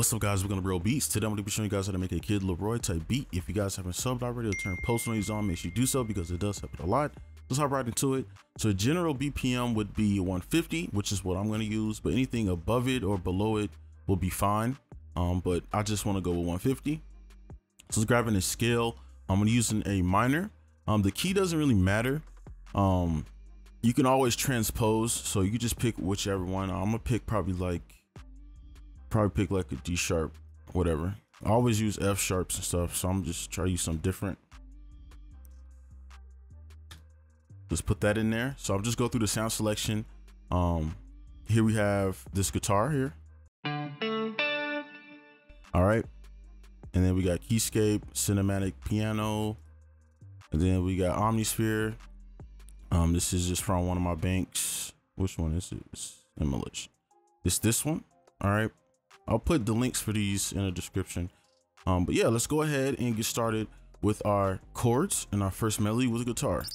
What's up, guys? We're gonna Real Beats. Today I'm gonna be showing you guys how to make a Kid Laroi type beat. If you guys haven't subbed already or turned post notifications on, make sure you do so because it does help it a lot. Let's hop right into it. So general BPM would be 150, which is what I'm gonna use, but anything above it or below it will be fine. But I just want to go with 150. So let's grab in a scale. I'm gonna use an A minor. The key doesn't really matter. You can always transpose, so you can just pick whichever one. I'm gonna pick probably pick like a D sharp, whatever. I always use F sharps and stuff, so I'm just trying to use something different. Let's put that in there. So I'll just go through the sound selection. Here we have this guitar here. All right, and then we got keyscape, cinematic piano, and then we got omnisphere. This is just from one of my banks. Which one is it? It's Emulation. It's this one. All right, I'll put the links for these in the description. But yeah, let's go ahead and get started with our chords and our first melody with a guitar.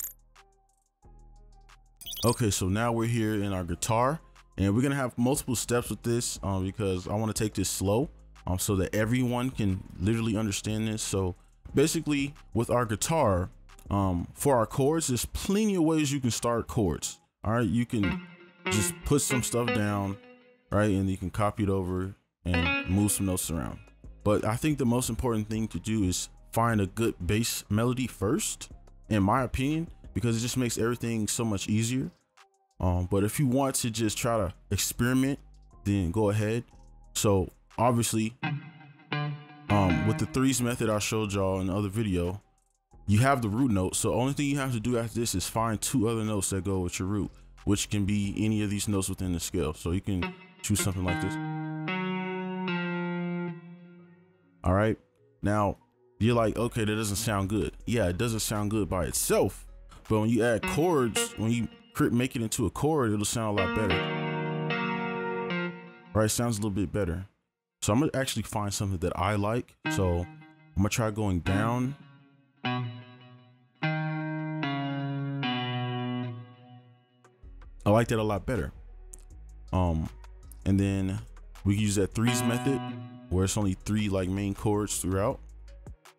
Okay, so now we're here in our guitar, and we're gonna have multiple steps with this because I want to take this slow so that everyone can literally understand this. So basically with our guitar, for our chords, there's plenty of ways you can start chords. All right, you can just put some stuff down, right, and you can copy it over and move some notes around. But I think the most important thing to do is find a good bass melody first, in my opinion, because it just makes everything so much easier. But if you want to just try to experiment, then go ahead. So obviously, with the threes method I showed y'all in the other video, you have the root note. So only thing you have to do after this is find two other notes that go with your root, which can be any of these notes within the scale. So you can choose something like this. All right, now you're like, okay, that doesn't sound good. Yeah, it doesn't sound good by itself, but when you add chords, when you make it into a chord, it'll sound a lot better. Right, sounds a little bit better. So I'm gonna actually find something that I like. So I'm gonna try going down. I like that a lot better. And then we can use that threes method where it's only three like main chords throughout.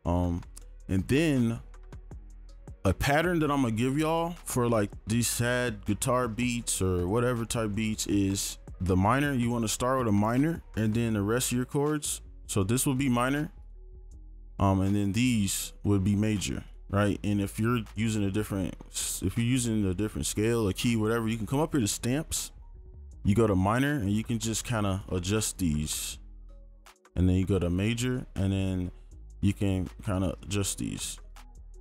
And then a pattern that I'm gonna give y'all for like these sad guitar beats or whatever type beats is the minor. You want to start with a minor and then the rest of your chords. So this will be minor. And then these would be major, right? And if you're using a different scale, a key, whatever, you can come up here to stamps. You go to minor and you can just kind of adjust these. And then you go to major and then you can kind of adjust these,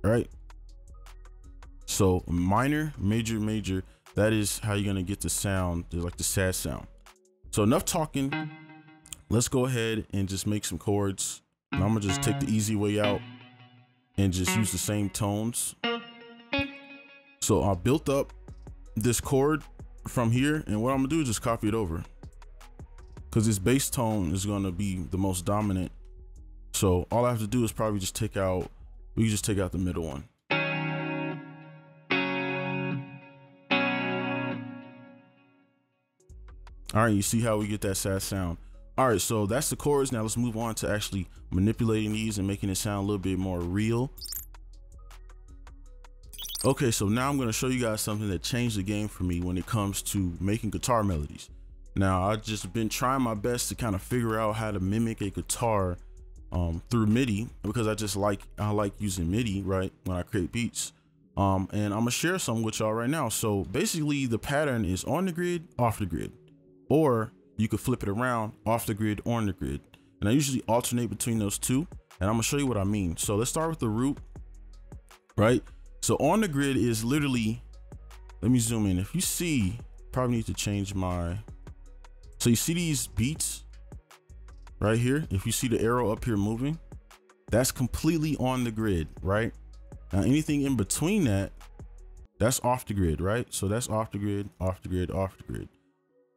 right? So minor, major, major, that is how you're gonna get the sound, like the sad sound. So enough talking, let's go ahead and just make some chords. And I'm gonna just take the easy way out and just use the same tones. So I built up this chord from here, and what I'm gonna do is just copy it over because this bass tone is gonna be the most dominant. So all I have to do is probably just take out, we can just take out the middle one. All right, you see how we get that sad sound. All right, so that's the chords. Now let's move on to actually manipulating these and making it sound a little bit more real. Okay, so now I'm gonna show you guys something that changed the game for me when it comes to making guitar melodies. Now I've just been trying my best to kind of figure out how to mimic a guitar through MIDI because I like using MIDI, right, when I create beats. And I'm gonna share some with y'all right now. So basically the pattern is on the grid, off the grid, or you could flip it around, off the grid, on the grid. And I usually alternate between those two, and I'm gonna show you what I mean. So let's start with the root, right? So on the grid is literally, let me zoom in. If you see, probably need to change my, so you see these beats right here? If you see the arrow up here moving, that's completely on the grid, right? Now anything in between that, that's off the grid, right? So that's off the grid, off the grid, off the grid.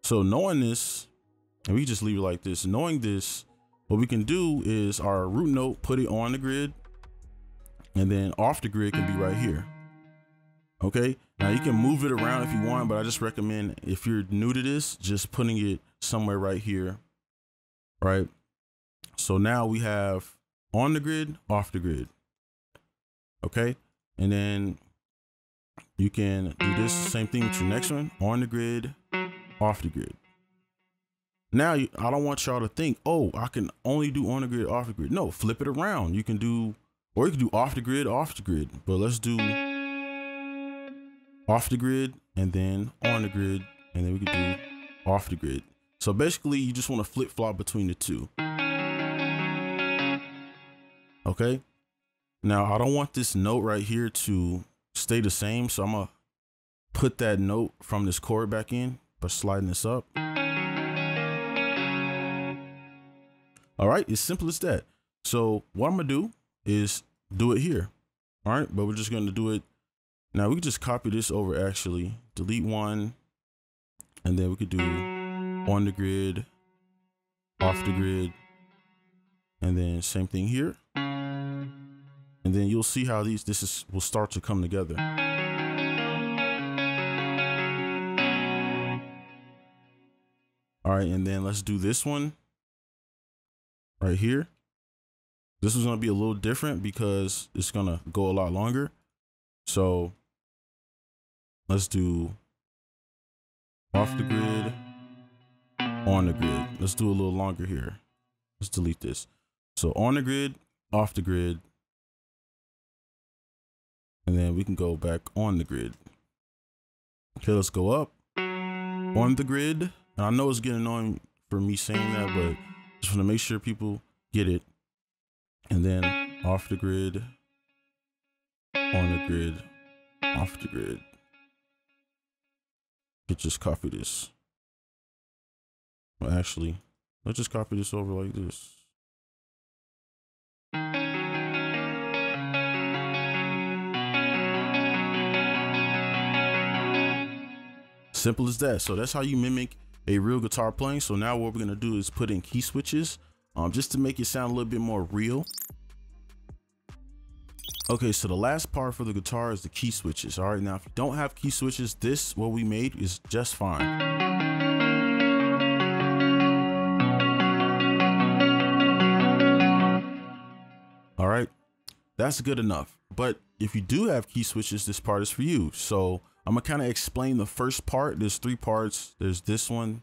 So knowing this, and we just leave it like this, knowing this, what we can do is our root note, put it on the grid, and then off the grid can be right here. Okay, now you can move it around if you want, but I just recommend if you're new to this, just putting it somewhere right here, right? So now we have on the grid, off the grid. Okay. And then you can do this same thing with your next one, on the grid, off the grid. Now, I don't want y'all to think, oh, I can only do on the grid, off the grid. No, flip it around. You can do, or you can do off the grid, but let's do off the grid and then on the grid, and then we can do off the grid. So basically you just want to flip flop between the two. Okay. Now I don't want this note right here to stay the same. So I'm going to put that note from this chord back in by sliding this up. All right. It's simple as that. So what I'm going to do is do it here. All right. But we're just going to do it. Now we can just copy this over, actually delete one, and then we could do on the grid, off the grid, and then same thing here. And then you'll see how will start to come together. All right, and then let's do this one right here. This is going to be a little different because it's going to go a lot longer. So let's do off the grid, on the grid. Let's do a little longer here. Let's delete this. So on the grid, off the grid, and then we can go back on the grid. Okay, let's go up on the grid. And I know it's getting annoying for me saying that, but just want to make sure people get it. And then off the grid, on the grid, off the grid. Let's just copy this. Well, actually, let's just copy this over like this. Simple as that. So that's how you mimic a real guitar playing. So now what we're gonna do is put in key switches, just to make it sound a little bit more real. Okay, so the last part for the guitar is the key switches. All right, now if you don't have key switches, what we made is just fine. All right, that's good enough. But if you do have key switches, this part is for you. So I'm gonna kind of explain the first part. There's three parts. There's this one.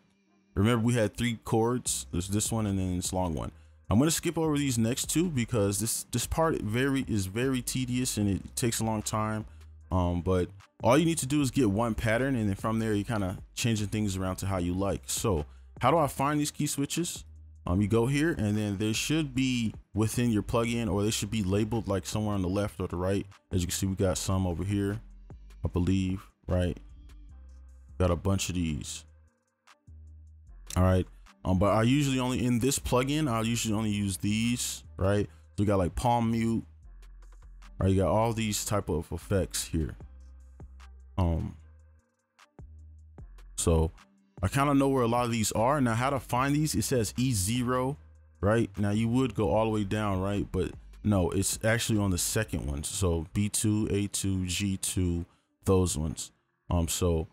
Remember, we had 3 chords. There's this one and then this long one. I'm going to skip over these next 2 because this part is very tedious and it takes a long time. But all you need to do is get one pattern, and then from there you kind of changing things around to how you like. So how do I find these key switches? You go here, and then they should be within your plugin, or they should be labeled like somewhere on the left or the right. As you can see, we got some over here, I believe, right? Got a bunch of these. All right. But I usually only, in this plugin, I'll usually only use these, right? So you got like palm mute, right? You got all these type of effects here. So I kind of know where a lot of these are. Now, how to find these, it says E0, right? Now you would go all the way down, right? But no, it's actually on the second one. So B2, A2, G2, those ones. So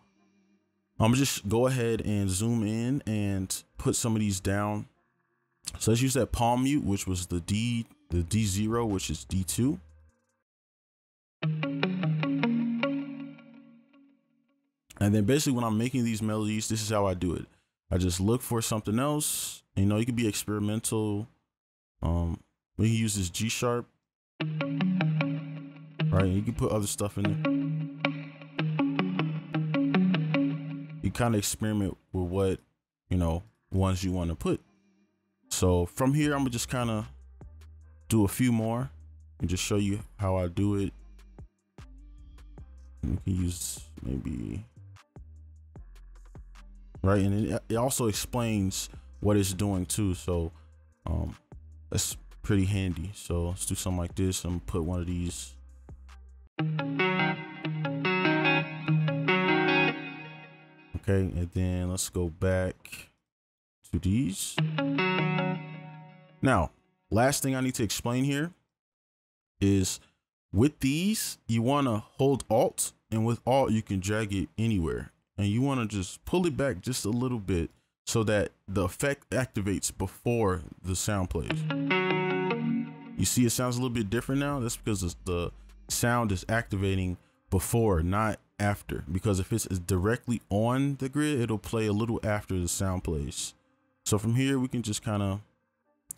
I'm gonna just go ahead and zoom in and put some of these down. So let's use that palm mute, which was the D0, which is D2. And then basically when I'm making these melodies, this is how I do it. I just look for something else. You know, you can be experimental. We can use this G sharp, right? You can put other stuff in there. You kind of experiment with what, you know, ones you want to put. So from here, I'm gonna just kind of do a few more and just show you how I do it. And we can use maybe, right? And it also explains what it's doing too. So that's pretty handy. So let's do something like this. I'm gonna put one of these. Okay, and then let's go back to these. Now, last thing I need to explain here is with these, you want to hold Alt, and with Alt, you can drag it anywhere. And you want to just pull it back just a little bit so that the effect activates before the sound plays. You see it sounds a little bit different now. That's because the sound is activating before, not after. Because if it's directly on the grid, it'll play a little after the sound plays. So from here, we can just kind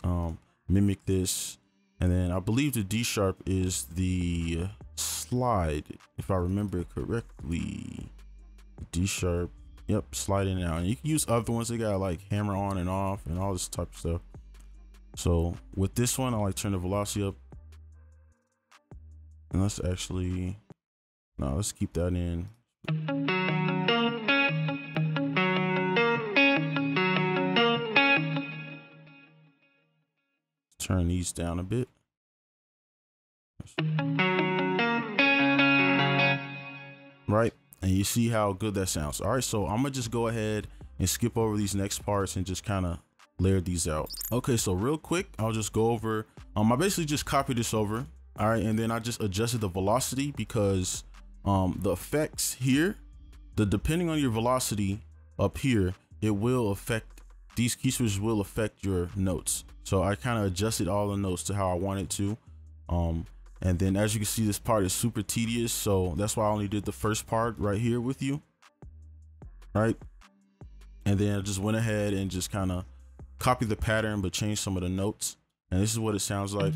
of mimic this. And then I believe the D sharp is the slide, if I remember correctly. D sharp, yep, slide in and out. And you can use other ones that got like hammer on and off and all this type of stuff. So with this one, I like turn the velocity up. And let's actually, no, let's keep that in. Turn these down a bit. Right, and you see how good that sounds. All right, so I'm gonna just go ahead and skip over these next parts and just kind of layer these out. Okay, so real quick, I'll just go over, I basically just copied this over. All right, and then I just adjusted the velocity because the effects here, depending on your velocity up here, it will affect, these key switches will affect your notes. So I kind of adjusted all the notes to how I want it to. And then as you can see, this part is super tedious. So that's why I only did the first part right here with you. Right. And then I just went ahead and just kind of copied the pattern, but changed some of the notes. And this is what it sounds like.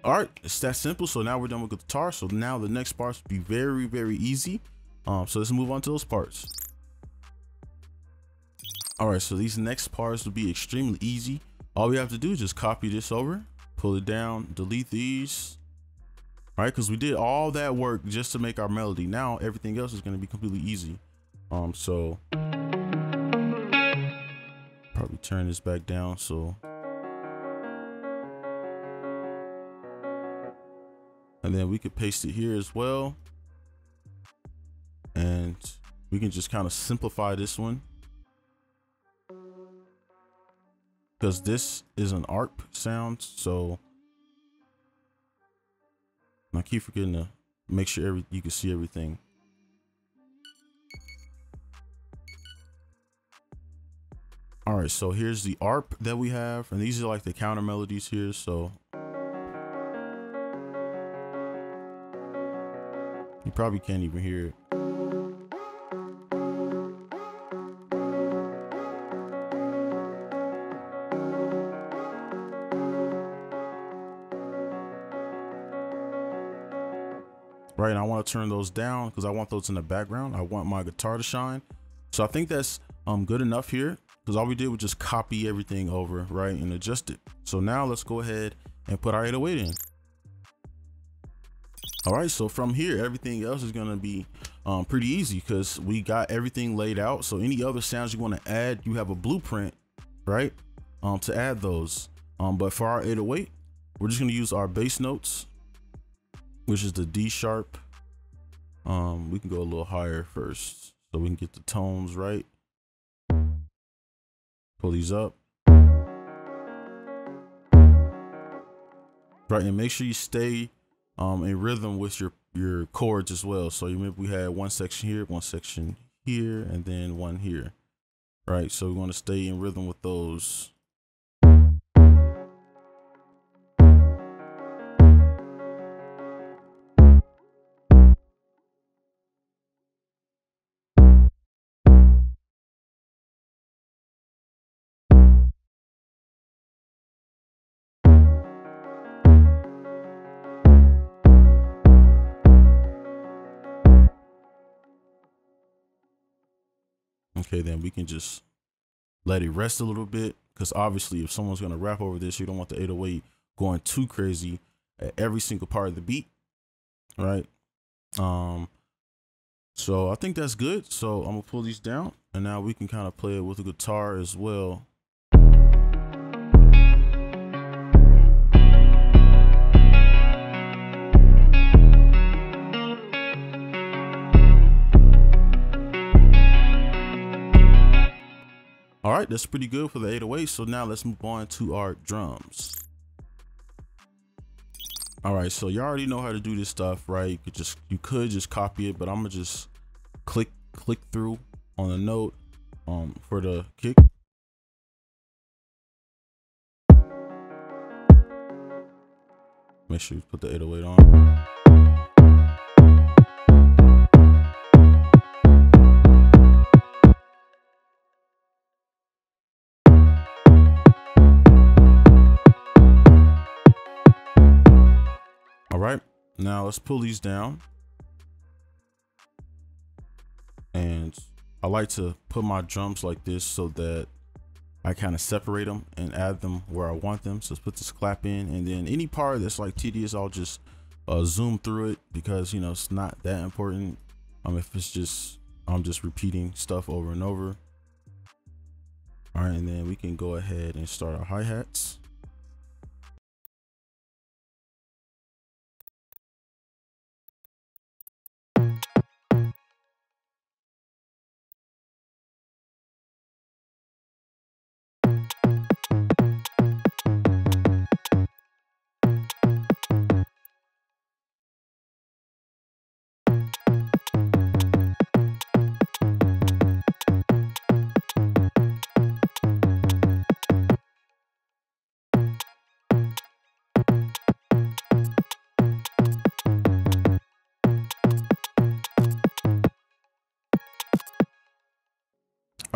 All right, it's that simple. So now we're done with the guitar. So now the next parts will be very, very easy. So let's move on to those parts. All right, so these next parts will be extremely easy. All we have to do is just copy this over, pull it down, delete these. All right, because we did all that work just to make our melody. Now everything else is going to be completely easy. So probably turn this back down. So. And then we could paste it here as well. And we can just kind of simplify this one. Because this is an ARP sound. So I keep forgetting to make sure you can see everything. All right, so here's the ARP that we have. And these are like the counter melodies here. So you probably can't even hear it. Right, and I want to turn those down because I want those in the background. I want my guitar to shine. So I think that's good enough here because all we did was just copy everything over, right, and adjust it. So now let's go ahead and put our 808 in. All right, so from here, everything else is gonna be pretty easy because we got everything laid out. So any other sounds you want to add, you have a blueprint, right, to add those. But for our 808, we're just gonna use our bass notes, which is the D sharp. We can go a little higher first so we can get the tones right. Pull these up. Right, and make sure you stay in rhythm with your chords as well. So you remember we had one section here, and then one here, right? So we want to stay in rhythm with those. Okay, then we can just let it rest a little bit because obviously if someone's going to rap over this, you don't want the 808 going too crazy at every single part of the beat, right? So I think that's good. So I'm gonna pull these down and now we can kind of play it with the guitar as well. All right, right, that's pretty good for the 808. So now let's move on to our drums. All right, so you already know how to do this stuff, right? You could just copy it, but I'm gonna just click through on the note for the kick. Make sure you put the 808 on. All right, now let's pull these down. And I like to put my drums like this so that I kind of separate them and add them where I want them. So let's put this clap in, and then any part that's like tedious, I'll just zoom through it, because, you know, it's not that important. If it's just, I'm just repeating stuff over and over. All right, and then we can go ahead and start our hi-hats.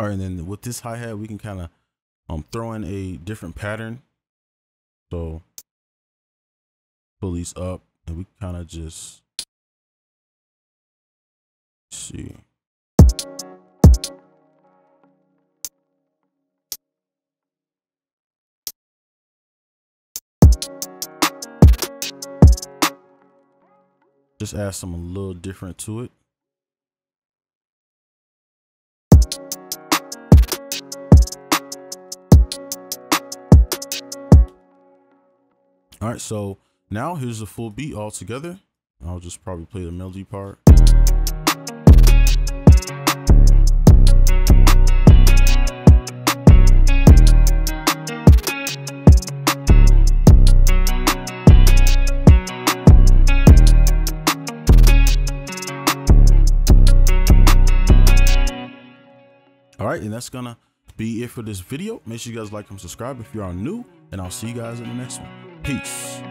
All right, and then with this hi-hat, we can kind of throw in a different pattern. So pull these up, and we kind of just see. Just add some a little different to it. All right, so now here's the full beat all together. I'll just probably play the melody part. All right, and that's gonna be it for this video. Make sure you guys like and subscribe if you are new, and I'll see you guys in the next one. Peace.